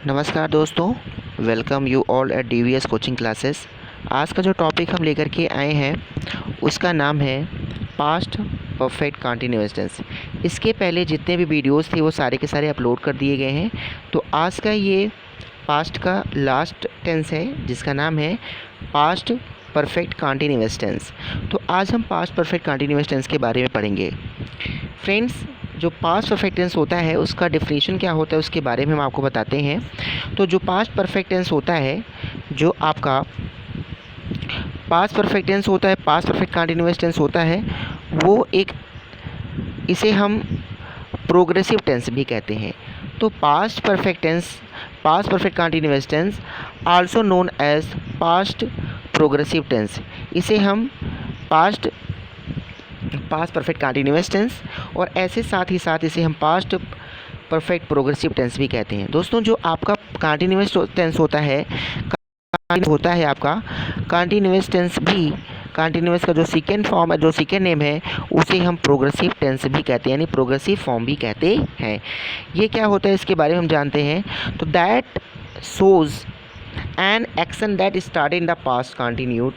नमस्कार दोस्तों, welcome you all at DVS coaching classes. आज का जो टॉपिक हम लेकर के आए हैं उसका नाम है पास्ट परफेक्ट कंटिन्यूअस टेंस। इसके पहले जितने भी वीडियोस थे वो सारे के सारे अपलोड कर दिए गए हैं। तो आज का ये पास्ट का लास्ट टेंस है जिसका नाम है पास्ट परफेक्ट कंटिन्यूअस टेंस। तो आज हम पास्ट परफेक्ट कंटिन्यूअस टेंस के बारे में पढ़ेंगे। फ्रेंड्स, जो पास्ट परफेक्ट टेंस होता है उसका डेफिनेशन क्या होता है उसके बारे में हम आपको बताते हैं। तो जो पास्ट परफेक्ट टेंस होता है, जो आपका पास्ट परफेक्ट टेंस होता है, पास्ट परफेक्ट कंटिन्यूअस टेंस होता है, वो एक इसे हम प्रोग्रेसिव टेंस भी कहते हैं। तो past perfect tense, past perfect continuous tense also known as past progressive tense, इसे हम पास्ट परफेक्ट कंटिन्यूअस टेंस और ऐसे साथ ही साथ इसे हम पास्ट परफेक्ट प्रोग्रेसिव टेंस भी कहते हैं। दोस्तों, जो आपका कंटिन्यूअस टेंस होता है आपका कंटिन्यूअस टेंस भी, कंटिन्यूअस का जो सेकेंड फॉर्म है, जो सेकेंड नेम है, उसे हम प्रोग्रेसिव टेंस भी कहते हैं, यानी प्रोग्रेसिव फॉर्म भी कहते हैं। ये क्या होता है इसके बारे में हम जानते हैं। तो that shows an action that started in the past continued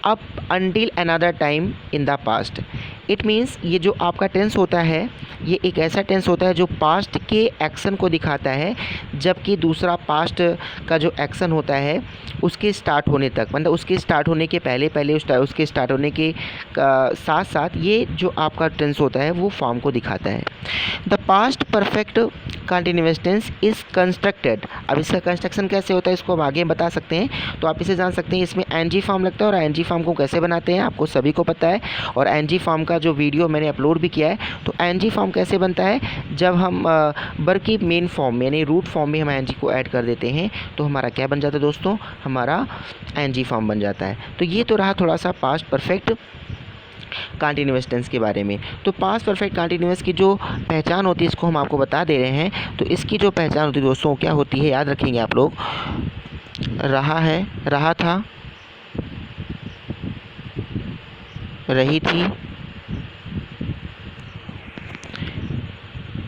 up until another time in the past. It means ये जो आपका टेंस होता है, ये एक ऐसा टेंस होता है जो पास्ट के एक्शन को दिखाता है, जबकि दूसरा पास्ट का जो एक्शन होता है उसके स्टार्ट होने तक, मतलब उसके स्टार्ट होने के पहले उसके स्टार्ट होने के साथ साथ ये जो आपका टेंस होता है वो फॉर्म को दिखाता है। The past perfect continuous tense is constructed. अब इसका कंस्ट्रक्शन कैसे होता है इसको हम आगे बता सकते हैं। तो आप इसे जान सकते हैं, इसमें एनजी फॉर्म लगता है और एनजी फॉर्म को कैसे बनाते हैं आपको सभी को पता है। और एनजी फॉर्म का जो वीडियो मैंने अपलोड भी किया है। तो एनजी फॉर्म कैसे बनता है, जब हम वर्ब की मेन फॉर्म यानी रूट फॉर्म में हम एनजी को ऐड कर देते हैं तो हमारा क्या बन जाता है दोस्तों, हमारा एनजी फॉर्म बन जाता है। तो ये तो रहा थोड़ा सा पास्ट परफेक्ट कंटिन्यूअस टेंस के बारे में। तो पास्ट परफेक्ट कंटिन्यूअस की जो पहचान होती है इसको हम आपको बता दे रहे हैं। तो इसकी जो पहचान होती है दोस्तों क्या होती है, याद रखेंगे आप लोग। रहा है, रहा था, रही थी,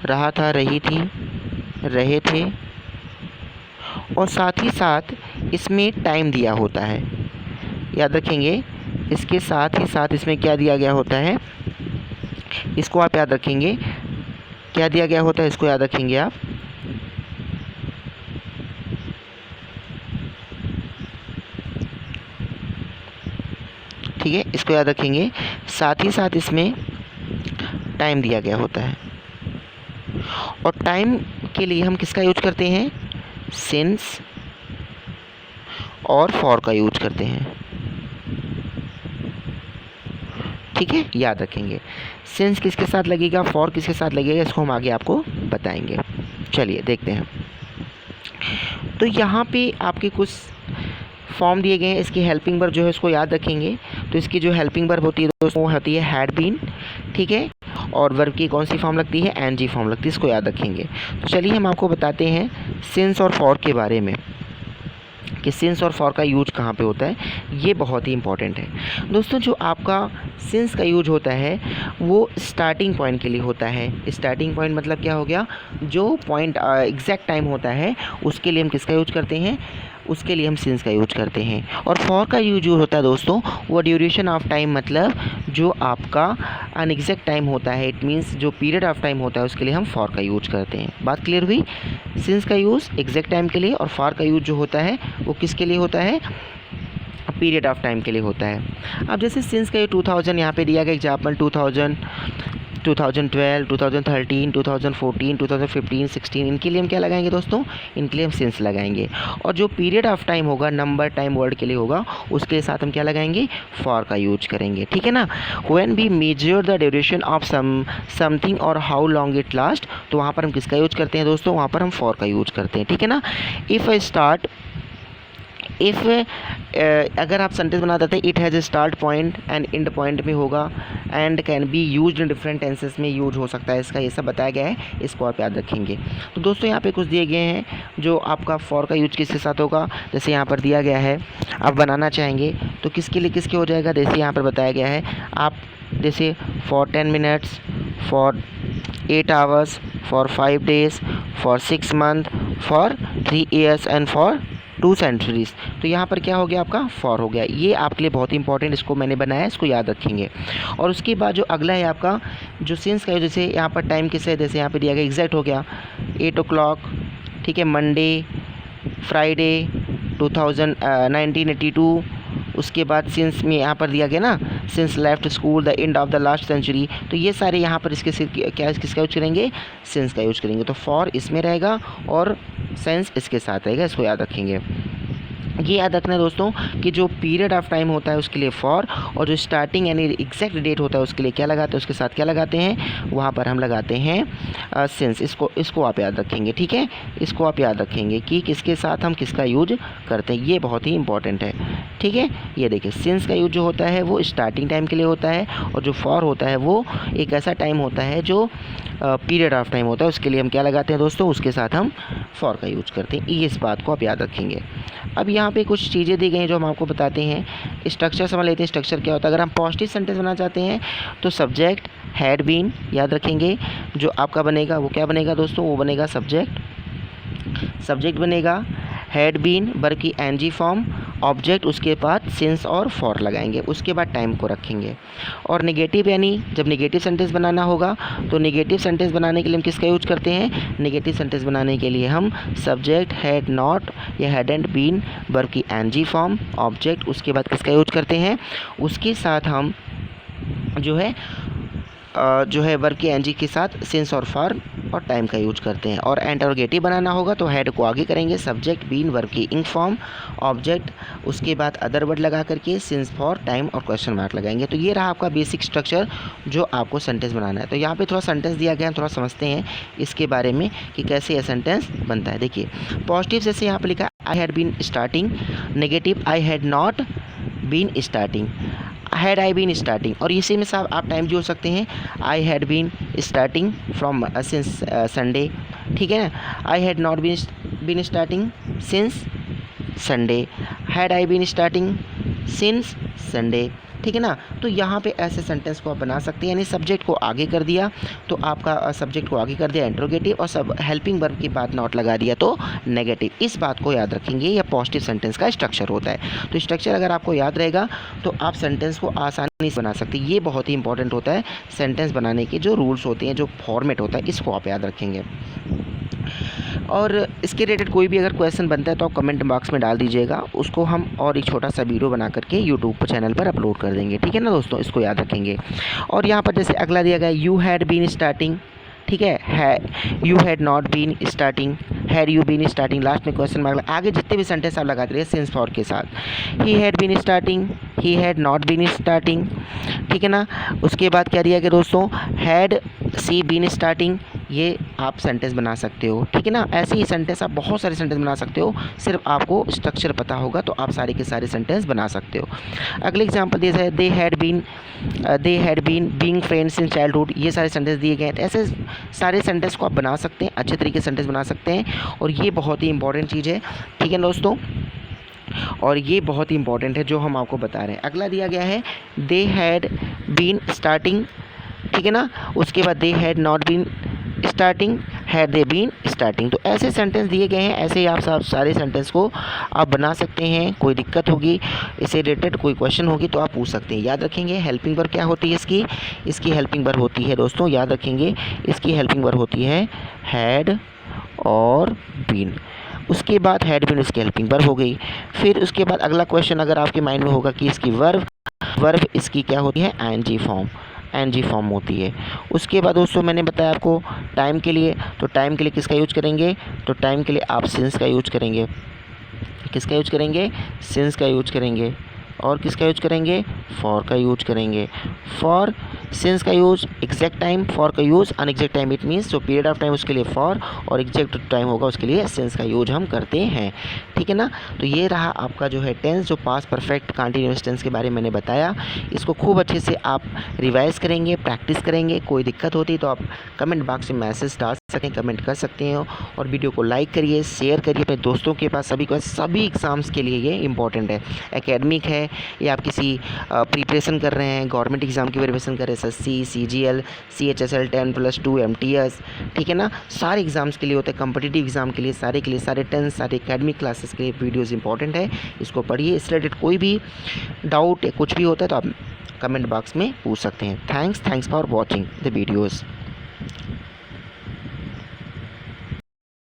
रहा था, रही थी, रहे थे, और साथ ही साथ इसमें टाइम दिया होता है। याद रखेंगे, इसके साथ ही साथ इसमें क्या दिया गया होता है, इसको आप याद रखेंगे, क्या दिया गया होता है इसको याद रखेंगे आप। ठीक है, इसको याद रखेंगे, साथ ही साथ इसमें टाइम दिया गया होता है। और टाइम के लिए हम किसका यूज करते हैं, सिंस और फॉर का यूज करते हैं। ठीक है, याद रखेंगे। सिंस किसके साथ लगेगा, फॉर किसके साथ लगेगा, इसको हम आगे आपको बताएंगे। चलिए देखते हैं। तो यहाँ पे आपके कुछ फॉर्म दिए गए हैं। इसकी हेल्पिंग वर्ब जो है उसको याद रखेंगे। तो इसकी जो हेल्पिंग वर्ब होती है दोस्तों वो होती है हैड बीन। ठीक है, और वर्ब की कौन सी फॉर्म लगती है, एनजी फॉर्म लगती है, इसको याद रखेंगे। तो चलिए हम आपको बताते हैं सिंस और फॉर के बारे में कि सिंस और फॉर का यूज कहाँ पे होता है। ये बहुत ही इंपॉर्टेंट है दोस्तों। जो आपका सिंस का यूज होता है वो स्टार्टिंग पॉइंट के लिए होता है। स्टार्टिंग पॉइंट मतलब क्या हो गया, जो पॉइंट एग्जैक्ट टाइम होता है उसके लिए हम किसका यूज करते हैं, उसके लिए हम सिंस का यूज करते हैं। और फॉर का यूज होता है दोस्तों वो ड्यूरेशन ऑफ टाइम, मतलब जो आपका अनएग्जैक्ट टाइम होता है, इट मीन्स जो पीरियड ऑफ टाइम होता है उसके लिए हम फॉर का यूज करते हैं। बात क्लियर हुई। सिंस का यूज़ एग्जैक्ट टाइम के लिए और फॉर का यूज जो होता है वो किसके लिए होता है, पीरियड ऑफ टाइम के लिए होता है। अब जैसे सिंस का ये 2000 यहाँ पे दिया गया एग्जाम्पल, 2000, 2012, 2013, 2014, 2015, 16, इनके लिए हम क्या लगाएंगे दोस्तों, इनके लिए हम सिंस लगाएंगे। और जो पीरियड ऑफ टाइम होगा, नंबर टाइम वर्ड के लिए होगा, उसके साथ हम क्या लगाएंगे, फॉर का यूज करेंगे। ठीक है ना। When we measure the duration of something और हाउ लॉन्ग इट लास्ट, तो वहाँ पर हम किसका यूज करते हैं दोस्तों, वहाँ पर हम फॉर का यूज करते हैं। ठीक है ना। इफ़ आई स्टार्ट, इफ़ अगर आप सेंटेंस बनाते थे, it has a start point and and point में होगा, and can be used in different tenses में यूज हो सकता है, इसका ये सब बताया गया है, इसको आप याद रखेंगे। तो दोस्तों यहाँ पे कुछ दिए गए हैं जो आपका फॉर का यूज किसके साथ होगा। जैसे यहाँ पर दिया गया है, आप बनाना चाहेंगे तो किसके लिए किसके हो जाएगा, जैसे यहाँ पर बताया गया है, आप जैसे for 10 minutes, for 8 hours, for 5 days, for 6 month, for 3 years and for 2 centuries। तो यहाँ पर क्या हो गया आपका फॉर हो गया। ये आपके लिए बहुत इंपॉर्टेंट, इसको मैंने बनाया, इसको याद रखेंगे। और उसके बाद जो अगला है आपका जो सिंस का, जैसे यहाँ पर टाइम किससे, जैसे यहाँ पे दिया गया एग्जैक्ट हो गया 8 o'clock, ठीक है, मंडे, फ्राइडे 1982। उसके बाद सिंस में यहाँ पर दिया गया ना, since left school the end of the last century. तो ये सारे यहाँ पर इसके क्या किसका यूज करेंगे, सिंस का यूज करेंगे। तो फॉर इसमें रहेगा और सेंस इसके साथ रहेगा, इसको याद रखेंगे। ये याद रखना है दोस्तों कि जो पीरियड ऑफ टाइम होता है उसके लिए फॉर, और जो स्टार्टिंग यानी एग्जैक्ट डेट होता है उसके लिए क्या लगाते हैं, उसके साथ क्या लगाते हैं, वहाँ पर हम लगाते हैं सिंस। इसको आप याद रखेंगे, ठीक है, इसको आप याद रखेंगे कि किसके साथ हम किसका यूज करते हैं, ये बहुत ही इंपॉर्टेंट है, ठीक है। ये देखिए सिंस का यूज जो होता है वो स्टार्टिंग टाइम के लिए होता है, और जो फॉर होता है वो एक ऐसा टाइम होता है जो पीरियड ऑफ टाइम होता है, उसके लिए हम क्या लगाते हैं दोस्तों, उसके साथ हम फॉर का यूज करते हैं। ये इस बात को आप याद रखेंगे। अब यहाँ पे कुछ चीज़ें दी गई हैं जो हम आपको बताते हैं। स्ट्रक्चर समझ लेते हैं, स्ट्रक्चर क्या होता है। अगर हम पॉजिटिव सेंटेंस बनाना चाहते हैं तो सब्जेक्ट हैड बीन याद रखेंगे। जो आपका बनेगा वो क्या बनेगा दोस्तों, वो बनेगा सब्जेक्ट बनेगा, हैड बीन वर्ब की एनजी फॉर्म, ऑब्जेक्ट, उसके बाद सिंस और फॉर लगाएंगे, उसके बाद टाइम को रखेंगे। और नेगेटिव यानी जब नेगेटिव सेंटेंस बनाना होगा तो नेगेटिव सेंटेंस बनाने के लिए हम किसका यूज करते हैं, नेगेटिव सेंटेंस बनाने के लिए हम सब्जेक्ट हैड नॉट या हैडंट बीन वर्ब की एनजी फॉर्म, ऑब्जेक्ट, उसके बाद किसका यूज करते हैं, उसके साथ हम जो है वर्ब की एनजी के साथ सिंस और फॉर और टाइम का यूज करते हैं। और इंटरोगेटिव बनाना होगा तो हेड को आगे करेंगे, सब्जेक्ट बीन वर्ब की इंक फॉर्म, ऑब्जेक्ट, उसके बाद अदर वर्ड लगा करके सिंस फॉर टाइम और क्वेश्चन मार्क लगाएंगे। तो ये रहा आपका बेसिक स्ट्रक्चर जो आपको सेंटेंस बनाना है। तो यहाँ पे थोड़ा सेंटेंस दिया गया है, थोड़ा समझते हैं इसके बारे में कि कैसे यह सेंटेंस बनता है। देखिए पॉजिटिव जैसे यहाँ पर लिखा I had been starting, negative I had not been starting, had I been starting. और इसी में साहब आप टाइम जोड़ सकते हैं, I had been starting from since Sunday, ठीक है ना, I had not been starting since Sunday, had I been starting since Sunday, ठीक है ना। तो यहाँ पे ऐसे सेंटेंस को आप बना सकते हैं, यानी सब्जेक्ट को आगे कर दिया तो आपका सब्जेक्ट को आगे कर दिया इंट्रोगेटिव, और सब हेल्पिंग वर्ब के बाद नॉट लगा दिया तो नेगेटिव। इस बात को याद रखेंगे, यह पॉजिटिव सेंटेंस का स्ट्रक्चर होता है। तो स्ट्रक्चर अगर आपको याद रहेगा तो आप सेंटेंस को आसानी से बना सकते हैं। ये बहुत ही इंपॉर्टेंट होता है, सेंटेंस बनाने के जो रूल्स होते हैं, जो फॉर्मेट होता है, इसको आप याद रखेंगे। और इसके रिलेटेड कोई भी अगर क्वेश्चन बनता है तो आप कमेंट बॉक्स में डाल दीजिएगा, उसको हम और एक छोटा सा वीडियो बना करके यूट्यूब पर चैनल पर अपलोड कर देंगे, ठीक है ना दोस्तों, इसको याद रखेंगे। और यहाँ पर जैसे अगला दिया गया यू हैड बीन स्टार्टिंग, ठीक है, you had not been starting, had you been starting, last में क्वेश्चन मार्क। आगे जितने भी सेंटेंस आप लगाते रहिए सिंस फॉर के साथ, he had been starting, he had not been starting, ठीक है ना। उसके बाद क्या दिया गया दोस्तों, हैड सी बीन स्टार्टिंग, ये आप सेंटेंस बना सकते हो, ठीक है ना। ऐसे ही सेंटेंस आप बहुत सारे सेंटेंस बना सकते हो, सिर्फ आपको स्ट्रक्चर पता होगा तो आप सारे के सारे सेंटेंस बना सकते हो। अगले एग्जांपल दिया है they had been being friends in childhood, ये सारे सेंटेंस दिए गए हैं। ऐसे सारे सेंटेंस को आप बना सकते हैं, अच्छे तरीके से सेंटेंस बना सकते हैं, और ये बहुत ही इंपॉर्टेंट चीज़ है, ठीक है दोस्तों, और ये बहुत ही इंपॉर्टेंट है जो हम आपको बता रहे हैं। अगला दिया गया है दे हैड बीन स्टार्टिंग, ठीक है ना। उसके बाद they had not been starting, had they been starting. तो ऐसे सेंटेंस दिए गए हैं, ऐसे ही आप सारे सेंटेंस को आप बना सकते हैं। कोई दिक्कत होगी, इससे रिलेटेड कोई क्वेश्चन होगी तो आप पूछ सकते हैं। याद रखेंगे हेल्पिंग वर्ब क्या होती है इसकी हेल्पिंग वर्ब होती है दोस्तों, याद रखेंगे इसकी हेल्पिंग वर्ब होती है हैड और बीन। उसके बाद हैड बीन इसकी हेल्पिंग वर्ब हो गई। फिर उसके बाद अगला क्वेश्चन अगर आपके माइंड में होगा कि इसकी वर्ब इसकी क्या होती है, एनजी फॉर्म होती है। उसके बाद दोस्तों मैंने बताया आपको टाइम के लिए, तो टाइम के लिए किसका यूज करेंगे, तो टाइम के लिए आप सिंस का यूज करेंगे। किसका यूज करेंगे, सिंस का यूज करेंगे। और किसका यूज करेंगे, फॉर का यूज करेंगे। फॉर सिंस का यूज एग्जैक्ट टाइम, फॉर का use unexact time, it means जो पीरियड ऑफ टाइम उसके लिए फॉर, और एग्जैक्ट टाइम होगा उसके लिए सिंस का यूज हम करते हैं, ठीक है ना। तो ये रहा आपका जो है टेंस, जो पास्ट परफेक्ट कंटीन्यूअस टेंस के बारे में मैंने बताया। इसको खूब अच्छे से आप रिवाइज करेंगे, प्रैक्टिस करेंगे। कोई दिक्कत होती तो आप कमेंट बॉक्स में मैसेज डाल सकते हैं, कमेंट कर सकते हैं और वीडियो को लाइक करिए, शेयर करिए अपने दोस्तों के पास। सभी एग्ज़ाम्स के लिए ये इंपॉर्टेंट है। एकेडमिक है या आप किसी प्रिपरेशन कर रहे हैं, गवर्नमेंट एग्ज़ाम की प्रिपरेशन कर रहे हैं, SSC, CGL, CHSL 10+2 MTS, ठीक है ना, सारे एग्ज़ाम्स के लिए होते हैं, कम्पिटिटिव एग्ज़ाम के लिए, सारे 10 सारे एकेडमिक क्लासेस के लिए वीडियोज़ इंपॉर्टेंट है। इसको पढ़िए। इस रिलेटेड कोई भी डाउट या कुछ भी होता है तो आप कमेंट बॉक्स में पूछ सकते हैं। Thanks for watching the videos.